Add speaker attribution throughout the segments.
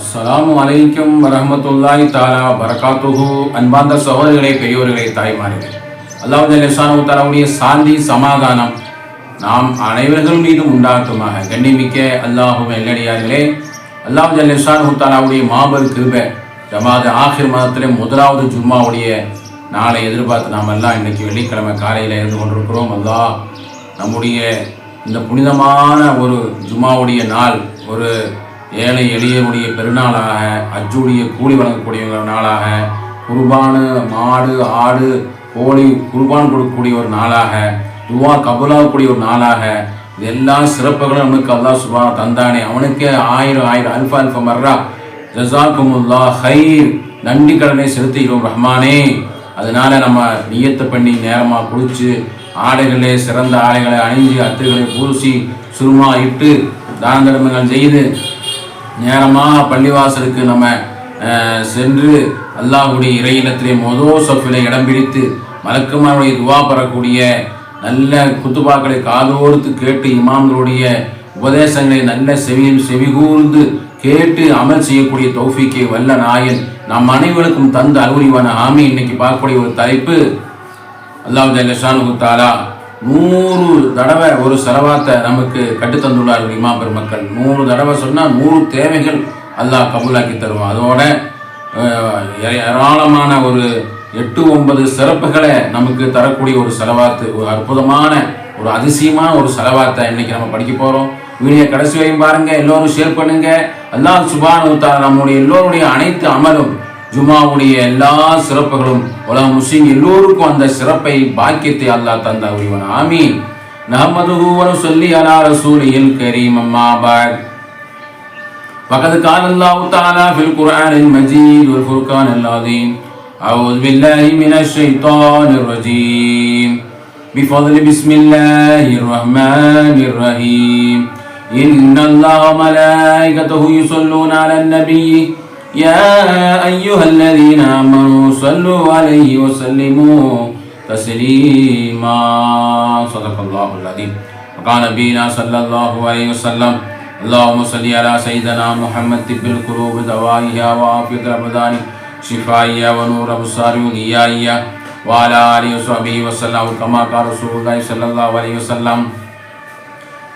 Speaker 1: அஸ்ஸலாமு அலைக்கும் வரஹ்மத்துல்லாஹி தஆலா பரகாத்துஹு. அன்பார்ந்த சகோதரர்களே, பெரியோர்களே, தாய்மார்களே, அல்லாஹ் ஜல்ல ஷானஹு தஆலாவுடைய சாந்தி சமாதானம் நாம் அனைவர்கள் மீதும் உண்டாகட்டுமாக. கண்ணிமிக்க அல்லாஹ்வின் நல்லடியார்களே, அல்லாஹ் ஜல்ல ஷானஹு தஆலாவுடைய மாபெரும் கிருபை ஜமாத் ஆகிர் மாதத்திலே முதலாவது ஜும்மாவுடைய நாளை எதிர்பார்த்து நாம் எல்லாம் இன்றைக்கி வெள்ளிக்கிழமை காலையில் இருந்து கொண்டிருக்கிறோம். அல்லாஹ் நம்முடைய இந்த புனிதமான ஒரு ஜும்மாவுடைய நாள் ஒரு ஏழை எளியனுடைய பெருநாளாக, அஜ்ஜுடைய கூலி வழங்கக்கூடிய ஒரு நாளாக, குர்பானு மாடு ஆடு கோழி குர்பான் கொடுக்கக்கூடிய ஒரு நாளாக, துவா கபூலாகக்கூடிய ஒரு நாளாக, இது எல்லா சிறப்புகளும் நமக்கு அல்லாஹ் சுப்ஹானஹு தந்தானே. அவனுக்கே ஆயிரம் அல்ஃப மர்ரா ஜஸாக்குமுல்லாஹ் ஹைர், நன்றி கடனை செலுத்துகிறோம் ரஹ்மானே. அதனால நம்ம நியத்தை பண்ணி நேரமாக குளிச்சு ஆடைகளே சிறந்த ஆடைகளை அணிஞ்சு அத்துகளை பூசி சுருமா இட்டு தான தர்மங்கள் செய்து நேரமாக பள்ளிவாசலுக்கு நம்ம சென்று அல்லாஹ்வுடைய இறை இல்லத்திலே மொதல் சஃபிலே இடம் பிடித்து மலக்குமாருடைய துவா பெறக்கூடிய நல்ல குத்துபாக்களை காதோர்த்து கேட்டு இமாம்களுடைய உபதேசங்களை நல்ல செவிகூர்ந்து கேட்டு அமல் செய்யக்கூடிய தௌஃபீக்கை வல்ல நாயன் நம் அனைவருக்கும் தந்து அருள்வான ஆமீன். இன்னைக்கு பார்க்கக்கூடிய ஒரு தலைப்பு, அல்லாஹ் ஜல்ல ஷானஹு தஆலா 100 தடவை ஒரு ஸலவாத்தை நமக்கு கட்டுத்தந்துள்ளார்கள் இமாம் பெருமக்கள். 100 தடவை சொன்னால் 100 தேவைகள் அல்லாஹ் கபூலாக்கி தருவான். அதோட ஏராளமான ஒரு 8-9 சிறப்புகளை நமக்கு தரக்கூடிய ஒரு ஸலவாத்து, ஒரு அற்புதமான ஒரு அதிசயமான ஒரு ஸலவாத்தை இன்னைக்கு நம்ம படிக்க போகிறோம். வீடியோ கடைசி வரையும் பாருங்க, எல்லோரும் ஷேர் பண்ணுங்க. அல்லாஹ் சுப்ஹானஹு தஆலா நம்முடைய எல்லோருடைய அனைத்து அமலும் ஜும்மாவுடைய எல்லா சிறப்புகளும் உலக முஸ்லிம் எல்லோருக்கும் அந்த சிறப்பை பாக்கியத்தை அல்லாஹ் தந்தா உரிவன் ஆமீன். நஹ்மதுஹு வ நுஸல்லி அலா ரசூலில் கரீம். அம்மா பஅத். ஃபகத் கால அல்லாஹு தஆலா ஃபில் குர்ஆனில் மஜீத் வல் ஃபுர்கானில் அஸீம். அஊது பில்லாஹி மினஷ் ஷைத்தானிர் ரஜீம். பிஃضل பிஸ்மில்லாஹிர் ரஹ்மானிர் ரஹீம். இன்னல்லாஹ வ மலாயிகத்தஹு யுஸல்லூன அலன் நபிய்யி يا أيها الذين آمنوا صلوا عليه وسلموا تسليما. صدق الله العظيم. وقال نبينا صلى الله عليه وسلم اللهم صل على سيدنا محمد طب القلوب دوائها وعافية الأبدان شفائها ونور أبصار ضيائها وعلى آله وصحبه وسلم كما قال رسول الله صلى الله عليه وسلم.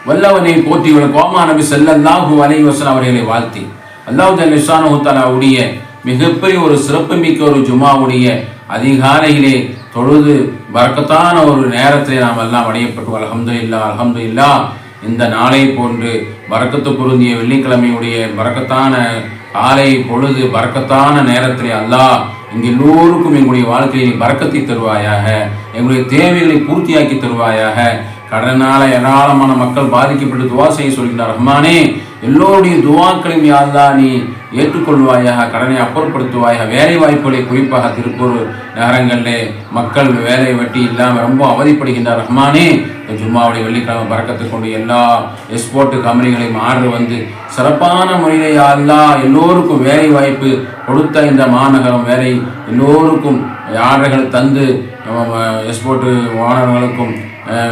Speaker 1: வல்லவனை போற்றி கோமா நபி ஸல்லல்லாஹு அலைஹி வஸல்லம் அவர்களை வாழ்த்தி அல்லாஹ் ஜல்ல ஷானஹு தஆலாவுடைய மிகப்பெரிய ஒரு சிறப்புமிக்க ஒரு ஜும்மாவுடைய அதிகாலையிலே தொழுது பரக்கத்தான ஒரு நேரத்திலே நாம் எல்லாம் அடையப்பட்டு அல்ஹம்துலில்லாஹ் அல்ஹம்துலில்லாஹ். இந்த நாளை போன்று பரக்கத்து பொருந்திய வெள்ளிக்கிழமையுடைய பரக்கத்தான காலை பொழுது பரக்கத்தான நேரத்திலே அல்லாஹ் இங்கு எல்லோருக்கும் எங்களுடைய வாழ்க்கையை பரக்கத்தை தருவாயாக, எங்களுடைய தேவைகளை பூர்த்தியாக்கி தருவாயாக. கடனால ஏராளமான மக்கள் பாதிக்கப்பட்டு துவா செய்ய சொல்கிறார் ரஹ்மானே. எல்லோருடைய துவாக்களையும் யா அல்லாஹ் நீ ஏற்றுக்கொள்வாயாக, கடனை அப்புறப்படுத்துவாயாக. வேலை வாய்ப்புகளை குறிப்பாக திருப்பூர் நகரங்களிலே மக்கள் வேலை வெட்டி இல்லாமல் ரொம்ப அவதிப்படுகின்றார் ரஹ்மானே. ஜும்மாவுடைய வெள்ளிக்கிழமை பறக்கத்தை கொண்டு எல்லா எக்ஸ்போர்ட் கம்பெனிகளையும் ஆர்டர் வந்து சிறப்பான முறையிலே யா அல்லாஹ் எல்லோருக்கும் வேலை வாய்ப்பு கொடுத்த இந்த மாநகரம் வேலை எல்லோருக்கும் ஆர்டர்கள் தந்து எக்ஸ்போர்ட் ஓனர்களுக்கும்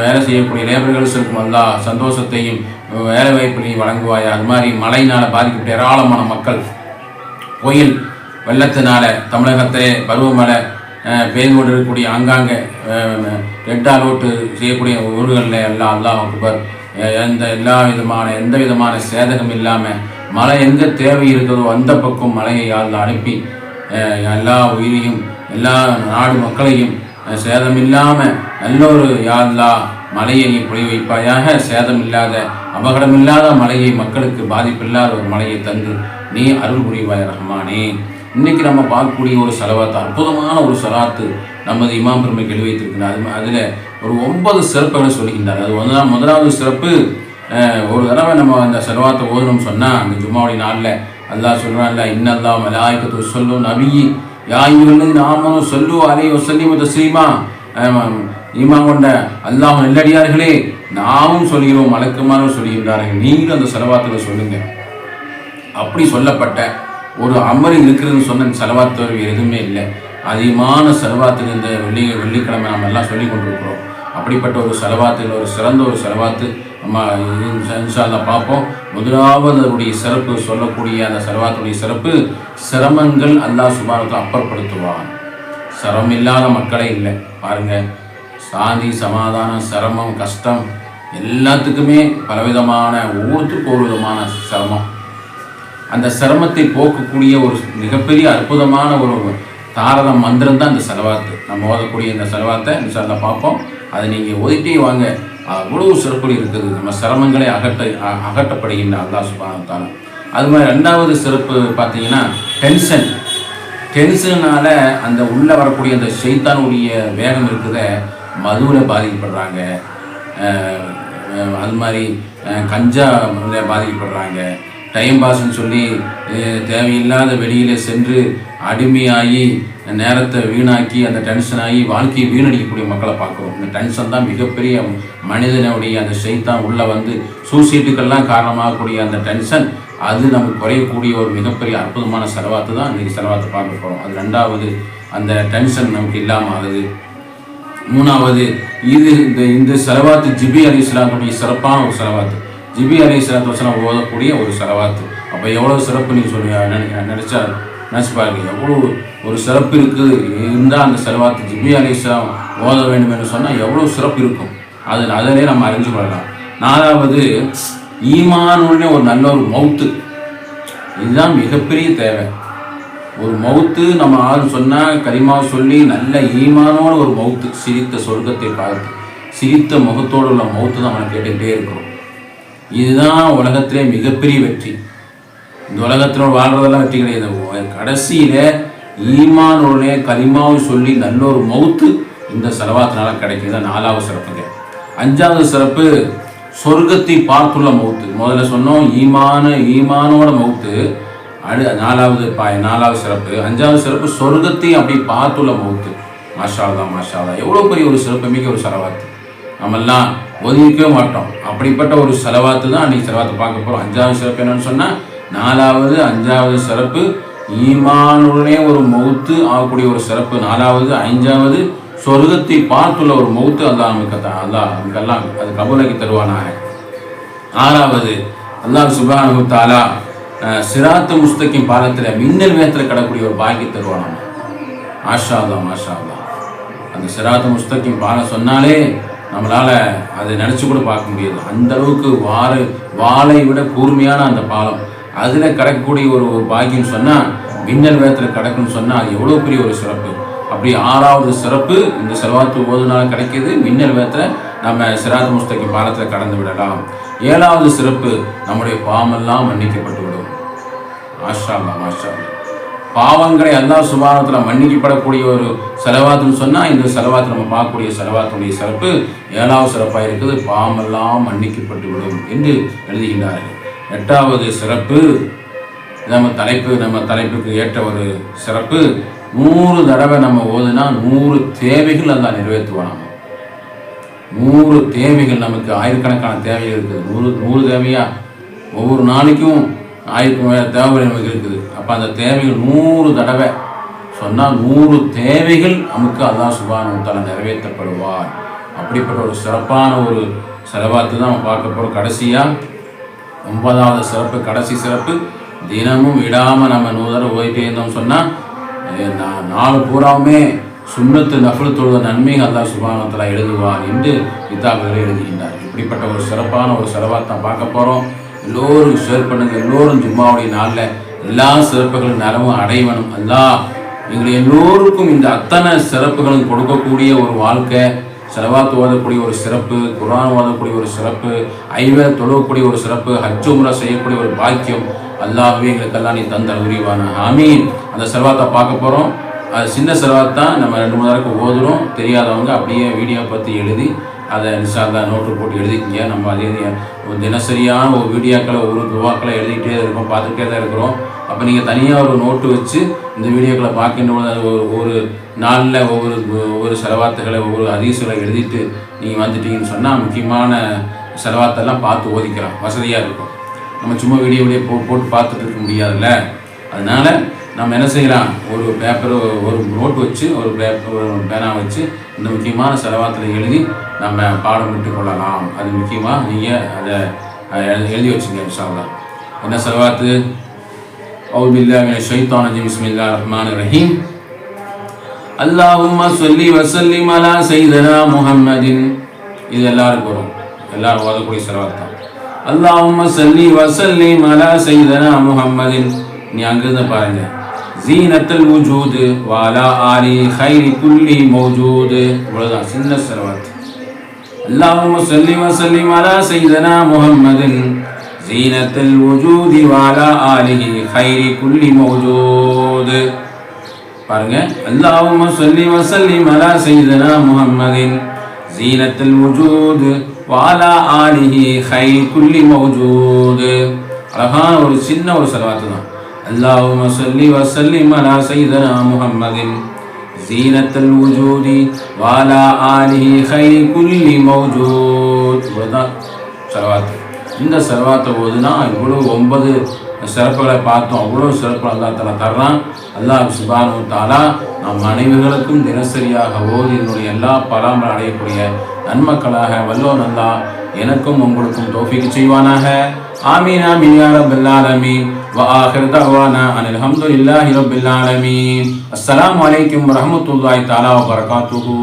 Speaker 1: வேலை செய்யக்கூடிய லேபர்களுக்கும் அல்லாஹ் சந்தோஷத்தையும் வேலை வாய்ப்புகளையும் வழங்குவாயா. அது மாதிரி மழையினால் பாதிக்கப்பட்ட ஏராளமான மக்கள் புயல் வெள்ளத்தினால தமிழகத்திலே பருவமழை பெய்து கொண்டு இருக்கக்கூடிய ஆங்காங்கே ரெட் அலர்ட் செய்யக்கூடிய ஊர்களில் எல்லாம் அல்லாஹ் அக்பர் எந்த விதமான சேதகம் இல்லாமல் மழை எங்கே தேவை இருக்கிறதோ அந்த பக்கம் மழையை அல்லாஹ் அனுப்பி எல்லா உயிரையும் எல்லா நாடு மக்களையும் சேதம் இல்லாமல் நல்ல ஒரு யா அல்லாஹ் மழையை நீ பொழி வைப்பாயாக. சேதம் இல்லாத அபகடம் இல்லாத மழையை, மக்களுக்கு பாதிப்பில்லாத ஒரு மழையை தந்து நீ அருள் புரிவாய் ரஹ்மானே. இன்னைக்கு நம்ம பார்க்கக்கூடிய ஒரு ஸலவாத்து, அற்புதமான ஒரு ஸலாத்து நமது இமாம் பெருமைக்கு எழுதி வைத்திருக்கிறார். அதில் ஒரு 9 சிறப்புகளை சொல்கின்றார். அது முதலாவது சிறப்பு, ஒரு தடவை நம்ம அந்த ஸலவாத்தை ஓதணும்னு சொன்னால் அந்த ஜும்மாவுடைய நாளில் அல்லாஹ் சொல்கிறான்ல, இன்னல்லாஹ மலாயிகத்து யுஸல்லூன நபிய்யி யா அய்யுஹல்லதீன ஆமனூ ஸல்லூ அலைஹி வஸல்லிமு தஸ்லீமா. ஈமான் கொண்ட அல்லாஹ் நல்லடியார்களே, நாமும் சொல்கிறோம், மலக்குமாரும் சொல்கின்றார்கள், நீங்களும் அந்த ஸலவாத்தில் சொல்லுங்க. அப்படி சொல்லப்பட்ட ஒரு அமர் இருக்கிறதுன்னு சொன்ன ஸலவாத்து எதுவுமே இல்லை. அதிகமான ஸலவாத்துக்கு இந்த வெள்ளிக்கிழமை நாம் எல்லாம் சொல்லி கொண்டிருக்கிறோம். அப்படிப்பட்ட ஒரு செலவாத்தில் ஒரு சிறந்த ஒரு செலவாத்து நம்ம இன்ஷா அல்லாஹ் பார்ப்போம். முதலாவது அதனுடைய சிறப்பு சொல்லக்கூடிய அந்த செலவாத்துடைய சிறப்பு, சிரமங்கள் அல்லாஹ் சுப்ஹானஹு அப்புறப்படுத்துவான். சிரமம் இல்லாத மக்களே இல்லை பாருங்கள். சாந்தி, சமாதானம், சிரமம், கஷ்டம் எல்லாத்துக்குமே பலவிதமான, ஒவ்வொருத்தருக்கும் ஒரு விதமான சிரமம். அந்த சிரமத்தை போக்கக்கூடிய ஒரு மிகப்பெரிய அற்புதமான ஒரு தாரத மந்திரம் தான் இந்த செலவாத்து. நம்ம ஓதக்கூடிய இந்த செலவாத்தை இன்ஷா அல்லாஹ் பார்ப்போம். அதை நீங்கள் ஓதிட்டே வாங்க. அவ்வளவு சிறப்பு இருக்குது. நம்ம சிரமங்களை அகற்றப்படுகின்ற அல்லாஹ் சுப்ஹானஹு வ தஆலா. அது மாதிரி ரெண்டாவது சிறப்பு பார்த்தீங்கன்னா டென்ஷனால் அந்த உள்ளே வரக்கூடிய அந்த ஷைத்தானுடைய வேகம் இருக்குத, மதுவில் பாதிக்கப்படுறாங்க, அது மாதிரி கஞ்சாவில் பாதிக்கப்படுறாங்க, டைம் பாஸ்ன்னு சொல்லி தேவையில்லாத வெளியில் சென்று அடிமையாகி நேரத்தை வீணாக்கி அந்த டென்ஷன் ஆகி வாழ்க்கையை வீணடிக்கக்கூடிய மக்களை பார்க்குறோம். இந்த டென்ஷன் தான் மிகப்பெரிய மனிதனுடைய அந்த ஷைத்தான் உள்ளே வந்து சூசைட்டுக்கெல்லாம் காரணமாகக்கூடிய அந்த டென்ஷன், அது நமக்கு குறையக்கூடிய ஒரு மிகப்பெரிய அற்புதமான செலவாத்து தான் இன்றைக்கி செலவாத்தை பார்க்க போகிறோம். அது ரெண்டாவது, அந்த டென்ஷன் நமக்கு இல்லாமல் ஆகுது. மூணாவது, இது இந்த செலவாத்து ஜிப்ரீல் அலைஹிஸ்ஸலாத்துடைய சிறப்பான ஒரு செலவாத்து. ஜிப்ரீல் அலைஹிஸ்ஸலாத்து வஸலாம் ஓதக்கூடிய ஒரு செலவாத்து. அப்போ எவ்வளோ சிறப்பு நீங்கள் சொல்லி நினச்சி பாருங்க. எவ்வளோ ஒரு சிறப்பு இருக்குது இருந்தால் அந்த செலவாத்து ஜிப்ரீல் அலைஹிஸ்ஸலாம் ஓத வேண்டும் என்று சொன்னால் எவ்வளோ சிறப்பு இருக்கும், அதிலே நம்ம அறிஞ்சு கொள்ளலாம். நாலாவது, ஈமானுடனே ஒரு நல்ல ஒரு மௌத்து. இதுதான் மிகப்பெரிய தேவை. ஒரு மௌத்து நம்ம ஆள் சொன்னால் கலிமா சொல்லி நல்ல ஈமானோட ஒரு மௌத்து, சிரித்த சொர்க்கத்தை பார்த்து சிரித்த முகத்தோடு உள்ள மௌத்து தான் நம்ம கேட்டுக்கிட்டே இருக்கிறோம். இதுதான் உலகத்திலே மிகப்பெரிய வெற்றி. இந்த உலகத்தில் வாழ்றதெல்லாம் வெற்றி கிடையாது. கடைசியில் ஈமானுடனே கலிமாவை சொல்லி நல்ல ஒரு மௌத்து இந்த செலவாத்தினால கிடைக்கிது. நாலாவது சிறப்புங்க. அஞ்சாவது சிறப்பு, சொர்க்கத்தை பார்த்துள்ள மௌத்து. முதல்ல சொன்னோம் ஈமானோட மௌத்து. நாலாவது சிறப்பு. அஞ்சாவது சிறப்பு, சொர்க்கத்தை அப்படி பார்த்துள்ள மௌத்து. மாஷா அல்லாஹ். எவ்வளோ பெரிய ஒரு சிறப்பு மிக்க ஒரு செலவாத்து. நம்மெல்லாம் ஒதுக்கவே மாட்டோம். அப்படிப்பட்ட ஒரு செலவாத்து தான் அன்றைக்கி செலவாத்து பார்க்க போகிறோம். அஞ்சாவது சிறப்பு என்னன்னு சொன்னால், நாலாவது அஞ்சாவது சிறப்பு ஈமானுடனே ஒரு மௌத்து ஆகக்கூடிய ஒரு சிறப்பு. நாலாவது, அஞ்சாவது சொர்க்கத்தை பார்த்துள்ள ஒரு மௌத்து. நமக்கெல்லாம் அது கபூலாக்கி தருவானாக. ஆறாவது, அல்லாஹ் சுப்ஹானஹு வ தஆலா சிராத்து முஸ்தகிம் பாலத்தில் மின்னல் வேகத்தில் கிடக்கூடிய ஒரு பாக்கி தருவானாங்க. மாஷா அல்லாஹ். அந்த சிராத்து முஸ்தகிம் பாலம் சொன்னாலே நம்மளால் அதை நினச்சி கூட பார்க்க முடியாது. அந்த அளவுக்கு வாளை விட கூர்மையான அந்த பாலம், அதில் கிடக்கக்கூடிய ஒரு பாக்கின்னு சொன்னால், மின்னல் வேகத்தில் கிடக்குன்னு சொன்னால் அது எவ்வளோ பெரிய ஒரு சிறப்பு. அப்படி ஆறாவது சிறப்பு இந்த செலவாத்து ஓதுனால கிடைக்கிது. மின்னல் வேகத்தில் நம்ம சிராத்து முஸ்தகிம் பாலத்தில் கடந்து விடலாம். ஏழாவது சிறப்பு, நம்முடைய பாவமெல்லாம் மன்னிக்கப்பட்டு விடும். மாஷா அல்லாஹ். பாவங்களை அல்லாஹ் சுப்ஹானஹு வ தஆலா மன்னிக்கப்படக்கூடிய ஒரு செலவாத்துன்னு சொன்னால், இந்த செலவாத்து நம்ம பார்க்கக்கூடிய செலவாத்துடைய சிறப்பு ஏழாவது சிறப்பாக இருக்குது. பாவமெல்லாம் மன்னிக்கப்பட்டு விடும் என்று எழுதுகின்றார்கள். எட்டாவது சிறப்பு, நம்ம தலைப்புக்கு ஏற்ற ஒரு சிறப்பு, 100 தடவை நம்ம ஓதுனா 100 தேவைகள் அல்லாஹ் நிறைவேற்றுவானாம். 100 தேவைகள், நமக்கு ஆயிரக்கணக்கான தேவைகள் இருக்குது. 100 தேவையா? ஒவ்வொரு நாளைக்கும் ஆயிரக்கணக்கான தேவைகள் நமக்கு இருக்குது. அப்போ அந்த தேவைகள் 100 தடவை சொன்னால் 100 தேவைகள் நமக்கு அல்லாஹ் சுப்ஹானஹு வ தஆலா நிறைவேற்றப்படுவார். அப்படிப்பட்ட ஒரு சிறப்பான ஒரு செலவாத்து தான் நம்ம பார்க்க போகிறோம். கடைசியாக 9வது சிறப்பு, கடைசி சிறப்பு, தினமும் விடாமல் நம்ம 100 தடவை ஓதிட்டே இருந்தோம்னு சொன்னால் நாலு பூராவுமே சுன்னத்து நஃபில் தொழுத நன்மை அல்லாஹ் சுப்ஹானஹு வ தஆலா எழுதுவார் என்று கிதாபுகளை எழுதுகின்றார். இப்படிப்பட்ட ஒரு சிறப்பான ஒரு செலவாத்தை தான் பார்க்க போகிறோம். எல்லோரும் ஷேர் பண்ணுங்கள். எல்லோரும் ஜும்மாவுடைய நாளில் எல்லா சிறப்புகளும் நலவும் அடைவனும். அல்லாஹ் எங்களை எல்லோருக்கும் இந்த அத்தனை சிறப்புகளும் கொடுக்கக்கூடிய ஒரு வாழ்க்கை, செலவாத்து ஓதக்கூடிய ஒரு சிறப்பு, குர்ஆன் ஓதக்கூடிய ஒரு சிறப்பு, ஐவேளை தொழக்கூடிய ஒரு சிறப்பு, ஹஜ் உம்ரா செய்யக்கூடிய ஒரு பாக்கியம் அல்லாஹ்வே எங்களுக்கெல்லாம் நீ தந்த உரிவான ஆமீன். அந்த செலவாத்தை பார்க்க போகிறோம். அது சின்ன செலவாத்து தான். நம்ம 2-3 தடவை ஓதுறோம். தெரியாதவங்க அப்படியே வீடியோ பற்றி எழுதி அதை இன்ஷா அல்லாஹ் நோட்டு போட்டு எழுதிக்கிங்க. நம்ம அதே தினசரியான ஒரு வீடியோக்களை ஒரு துவாக்களை எழுதிக்கிட்டே இருக்கோம், பார்த்துக்கிட்டே தான் இருக்கிறோம். அப்போ நீங்கள் தனியாக ஒரு நோட்டு வச்சு இந்த வீடியோக்களை பார்க்கின்ற அது ஒரு நாளில் ஒவ்வொரு செலவாத்துகளை ஒவ்வொரு ஹதீஸ்களை எழுதிட்டு நீங்கள் வந்துட்டீங்கன்னு சொன்னால் முக்கியமான செலவாத்தெல்லாம் பார்த்து ஓதிக்கலாம், வசதியாக இருக்கும். நம்ம சும்மா வீடியோவிலேயே போட்டு பார்த்துட்டு இருக்க முடியாதுல்ல. அதனால் நம்ம என்ன செய்யலாம், ஒரு பேப்பர் ஒரு நோட்டு வச்சு ஒரு பேனா வச்சு இந்த முக்கியமான செலவாத்தில் எழுதி நம்ம பாடம் விட்டு கொள்ளலாம். அது முக்கியமாக நீங்கள் அதை எழுதி வச்சுங்க இன்ஷா அல்லாஹ். என்ன ஸலவாத்து? அஊது பில்லாஹி மினஷ் ஷைத்தானிர் ரஜீம். பிஸ்மில்லாஹிர் ரஹ்மானிர் ரஹீம். அல்லாஹும்ம ஸல்லி வ ஸல்லிம் அலா சய்யிதினா முஹம்மதின். இது எல்லாருக்கும் வரும், எல்லாரும் ஓதக்கூடிய ஸலவாத் தான். அல்லாஹும்ம ஸல்லி வ ஸல்லிம் அலா சய்யிதினா முஹம்மதின். நீ அங்கிருந்து பாருங்க. ஜீனத்துல் வஜூத் வ அலா ஆலி கைரி குல்லி மௌஜூத். இவ்வளவுதான் சின்ன ஸலவாத். அல்லாஹும்ம ஸல்லி வ ஸல்லிம் அலா சய்யிதினா முஹம்மதின் ஜீனத்துல் வஜூத் வ அலா ஆலிஹி கைரி குல்லி மௌஜூத். பாருங்க. அல்லாஹும்ம ஸல்லி வ ஸல்லிம் அலா சய்யிதினா முஹம்மதின் ஜீனத்துல் வஜூத் வ அலா ஆலிஹி கைரி குல்லி மௌஜூத். அழகான ஒரு சின்ன ஒரு ஸலவாத் தான். அல்லாஹும்ம ஸல்லி வ ஸல்லிம் அலா சய்யிதினா முஹம்மதின் ஜீனத்துல் வஜூத் வ அலா ஆலிஹி கைரி குல்லி மௌஜூத். இவ்வளவுதான் ஸலவாத். இந்த ஸலவாத்தை ஓதுனா இவ்வளோ 9 சிறப்புகளை பார்த்தோம். அவ்வளோ சிறப்பு அல்லாஹ் தஆலா தர்றான். அல்லாஹ் சுப்ஹானஹு வ தஆலா நம் அனைவர்களுக்கும் தினசரியாக ஓதி என்னுடைய எல்லா பராமரி அடையக்கூடிய நன்மக்களாக வல்லோன் அல்லாஹ் எனக்கும் உங்களுக்கும் தௌஃபீக் செய்வானாக. ஆமீன் ஆமீன் யா ரப்பல் ஆலமீன். வ ஆகிரு தஅவானா அனில் ஹம்துலில்லாஹி ரப்பில் ஆலமீன். அஸ்ஸலாமு அலைக்கும் வ ரஹ்மத்துல்லாஹி தஆலா வ பரகாத்துஹு.